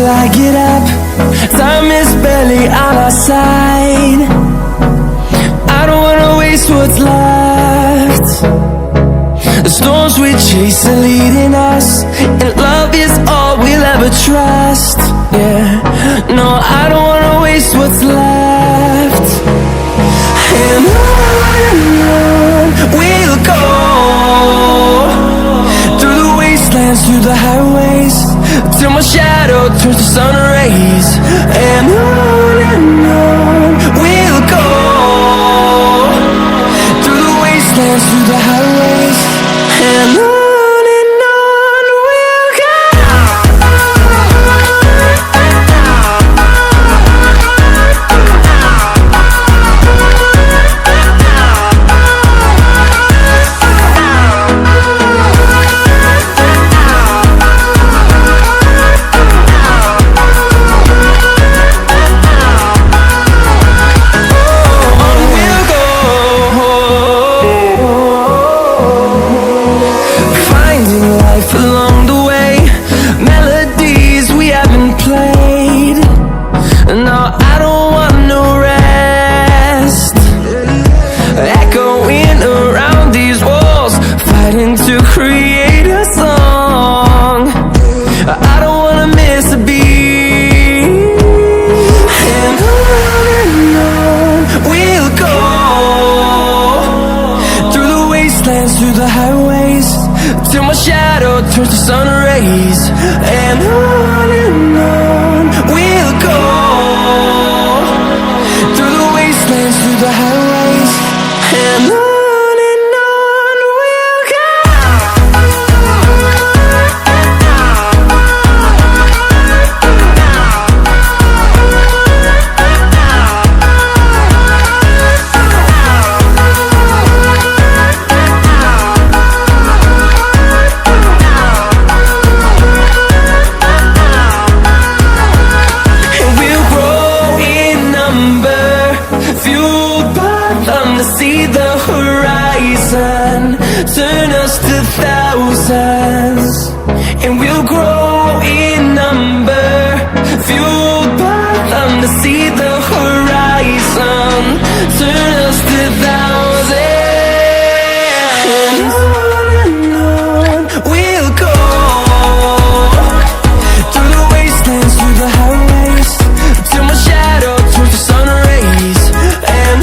till I get up. Time is barely on our side. I don't wanna waste what's left. The storms we chase are leading us, and love is all we'll ever trust. Yeah, no, I don't wanna waste what's left. And on we'll go, through the wastelands, through the highways, till my shadow turns to sun rays. And on we'll go, through the wastelands, through the highways, and on we'll go. To create a song, I don't wanna miss a beat. And on we'll go, through the wastelands, through the highways, till my shadow turns to sun rays. And on we'll go, through the wastelands, through the highways, and on. See the horizon turn us to thousands, and we'll grow in number, fueled by them. To see the horizon turn us to thousands, and on we'll go, through the wastelands, through the highways, till my shadow turns to sun rays. And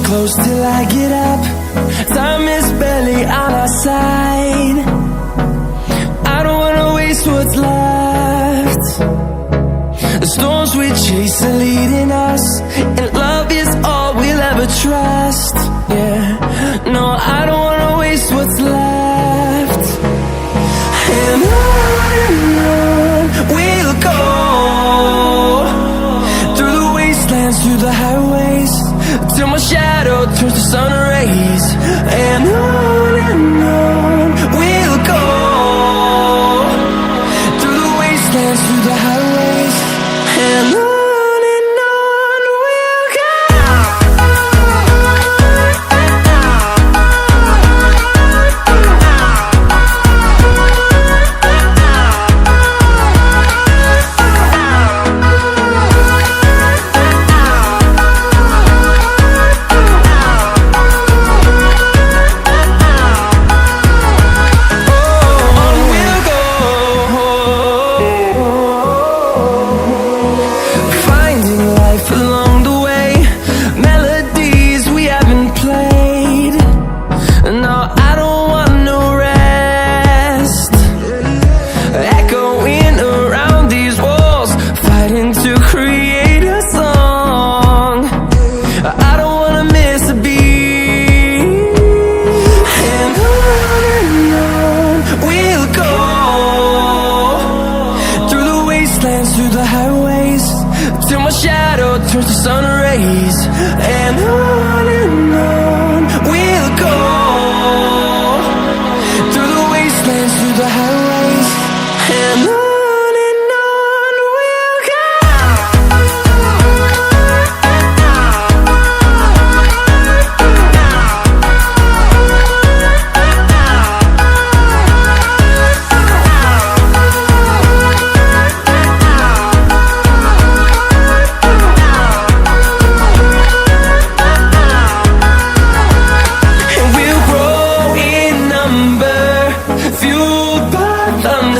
close till I get up. Time is barely on our side. I don't wanna waste what's left. The storms we chase are leading us, and love is all we'll ever trust. Yeah, no, I don't wanna waste what's left. And on we'll go, through the wastelands, through the highways, till my shadow turns to sun rays. And on we'll go, through the wastelands, through the highways, and on we'll go.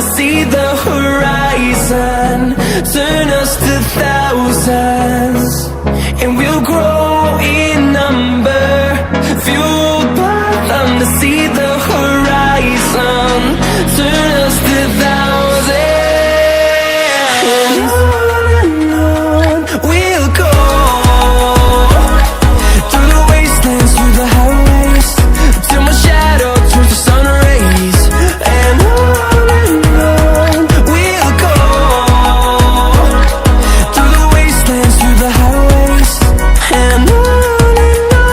to see the horizon. Turn us to thousands, and we'll grow in number. Fueled by them to see the horizon. Turn us to thousands, and on we'll go. Through the wastelands, through the highways, till my shadow turns to sun rays. And on we'll go. Through the wastelands, through the highways, and on we'll go.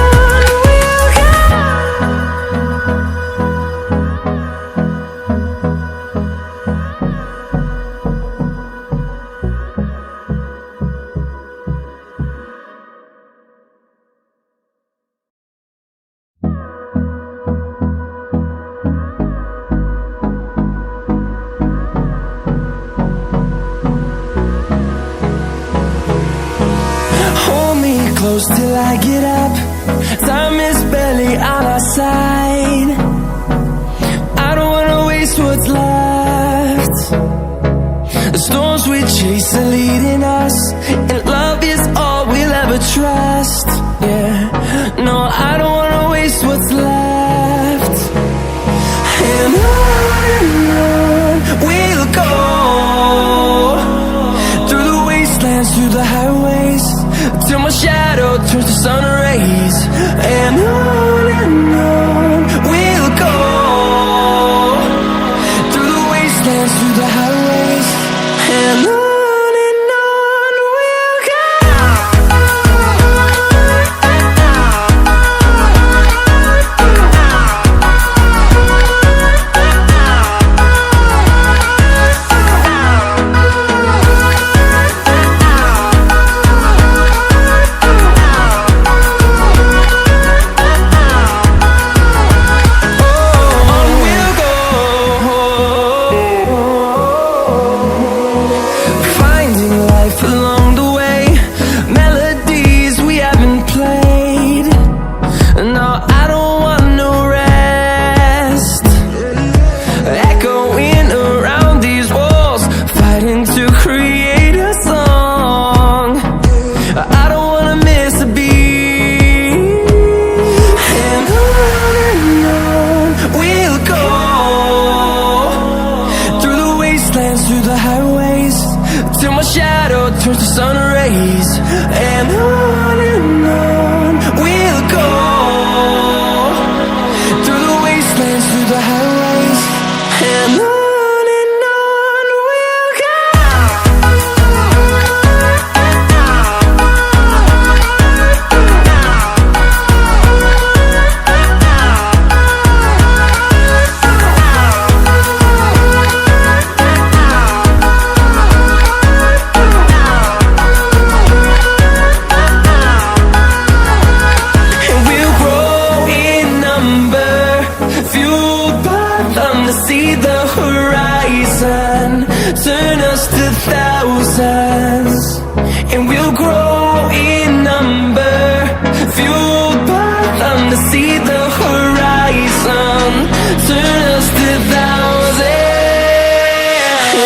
Hold me close till I get up. Time is barely on our side. I don't wanna waste what's left. The storms we chase are leading us, and love is all we'll ever trust. Yeah, no, I don't wanna waste what's left. And on we'll go. Through the wastelands, through the highways, till my shadow turns to sun rays. And on we'll go. Through the wastelands, through the highways, and on we'll go. Through the highways, till my shadow turns to sun rays. And on we'll go. Through the wastelands, through the highways, and on we'll go. See the horizon, turn us to thousands, and we'll grow in number. Fueled by them to see the horizon, turn us to thousands,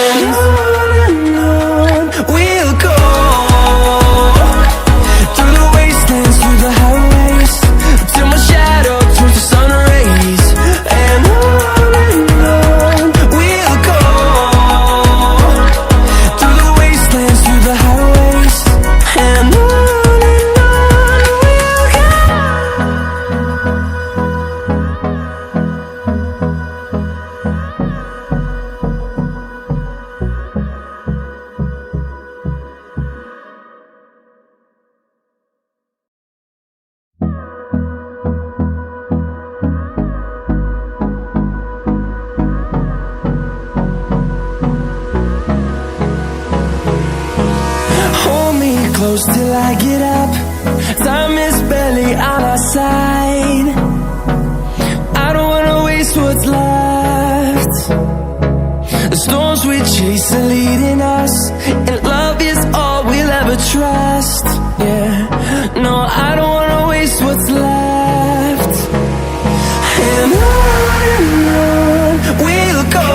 and on we'll go. Through the wastelands, through the highways, till my shadow turns to sun rays. And on we'll go. Through the wastelands, through the highways, and on we'll go. Hold me close till I get up. Time is barely on our side. I don't wanna waste what's left. The storms we chase are leading us, and love is all we'll ever trust. Yeah, no, I don't wanna waste what's left. And on we'll go.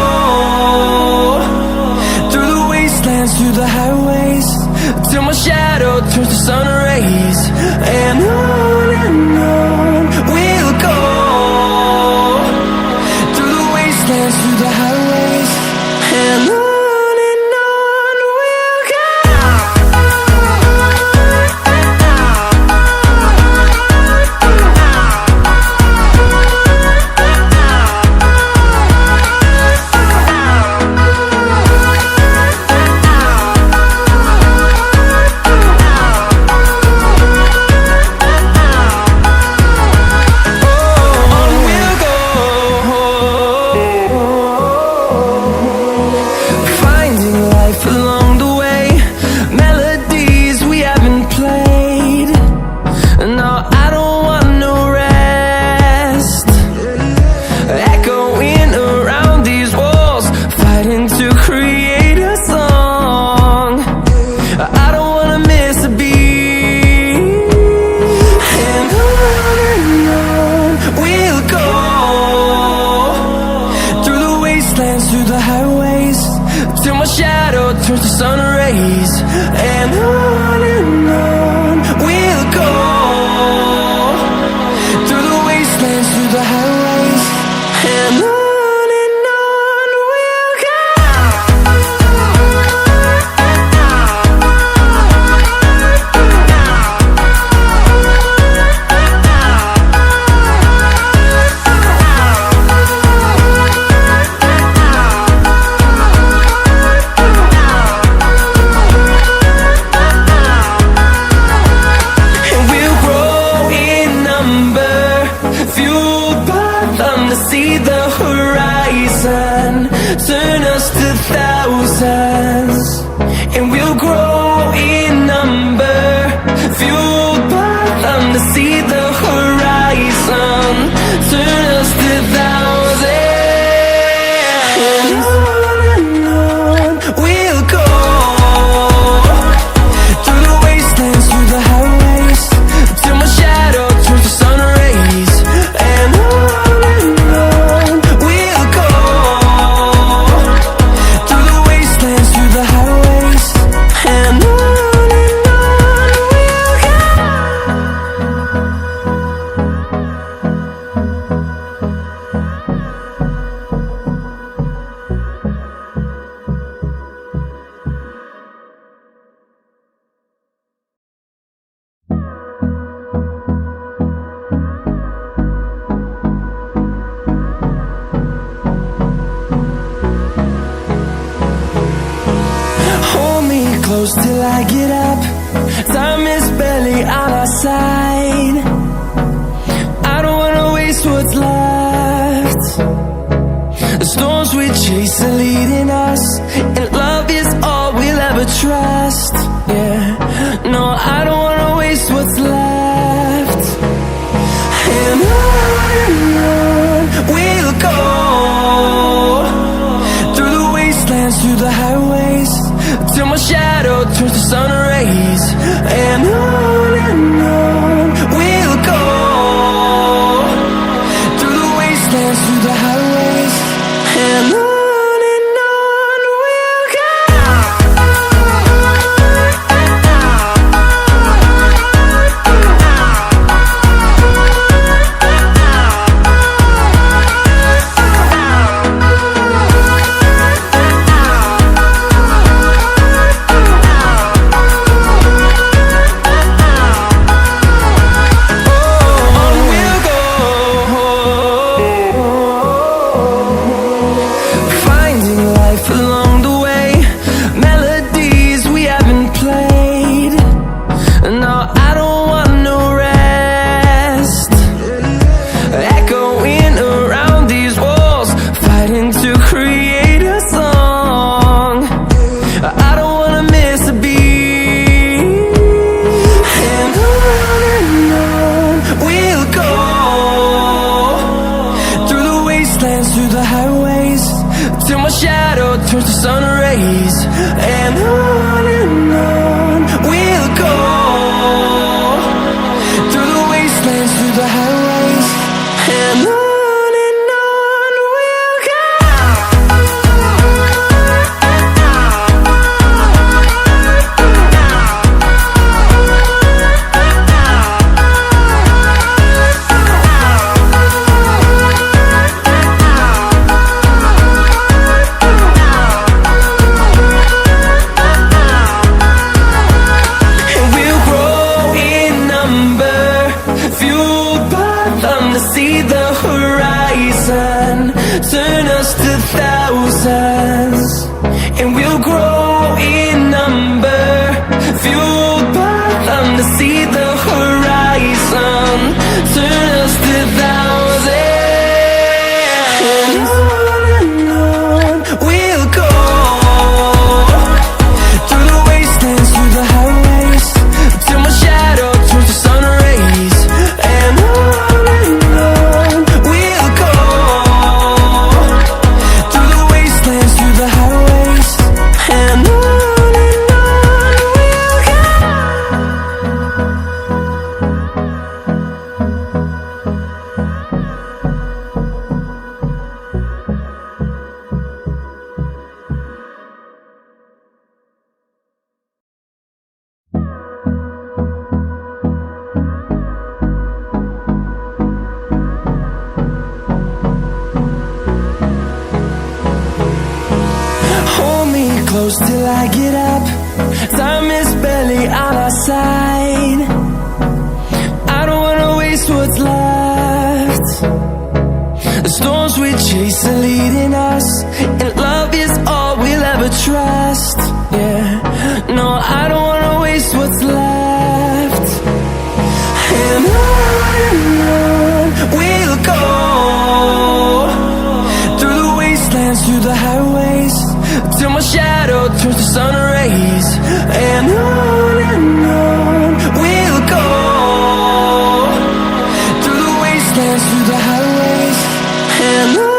wastelands, through the highways, and on we'll go. Through the highways, till my shadow turns to sun rays, and on we'll go. Through the wastelands, through the highways, and on we'll go. See the horizon turn us to thousands, and we'll grow in number, fueled by them to see the horizon turn us to thousands, and on we'll go. Through the wastelands, through the highways, till my shadow turns to sun rays, and on close till I get up. Time is barely on our side. I don't wanna waste what's left. The storms we chase are leading us, and love is all we'll ever trust. Yeah, no, I don't wanna waste what's left. And on we'll go. Through the wastelands, through the highways, till my shadow turns to sun rays, and on we'll go. Through the wastelands, through the highways, and on we'll go. Till my shadow turns to sun rays, and on we'll go. Through the wastelands, through the highways, and on we'll go. thousands, and we'll grow in number, fueled by them to see the horizon, turn us to thousands. And on we'll go, through the wastelands, through the highways, till my shadow turns to sun rays. And on we'll go, through the wastelands, through the highways. And on we'll go. Hold me close till I get up. Time is barely on our side. I don't wanna waste what's left. The storms we chase are leading us, and love is all we'll ever trust. Yeah, no, I don't wanna waste what's left. And on we'll go, through the wastelands, through the highways, till my shadow turns to sun rays. And on we'll go, through the wastelands, through the highways. And on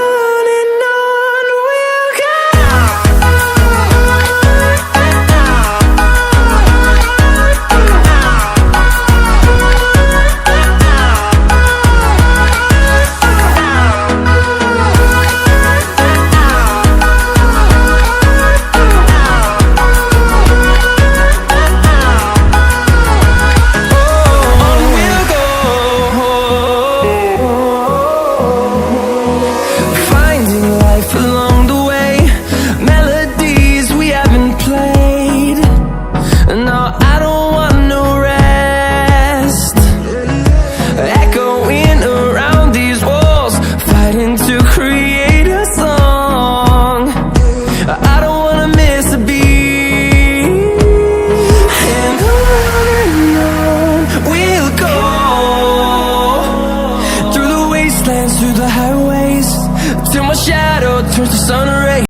we'll go. Through the highways, till my shadow turns to sun rays.